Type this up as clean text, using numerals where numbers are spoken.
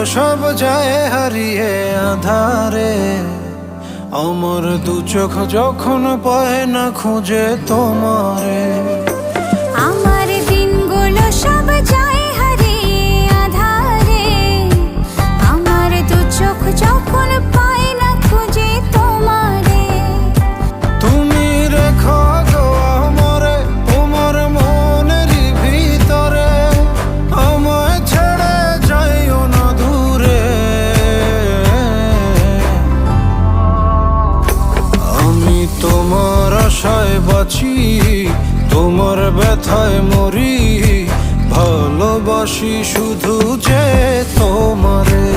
সব যায় হারিয়ে আধারে, আমার দু চোখ যখন পায় না খুঁজে তোমারে। আমার দিনগুলো সব যায় হারিয়ে আধারে, আমার দু চোখ যখন পায় না খুঁজে তোমারে। তুমি রেখো গো আমারে তোমার মনেরই ভিতরে, আমায় ছেড়ে যাইও না দূরে। আমি তোমার আশায় বাঁচি, তোমার ব্যথায় মরি, ভালোবাসি শুধু যে তোমারে।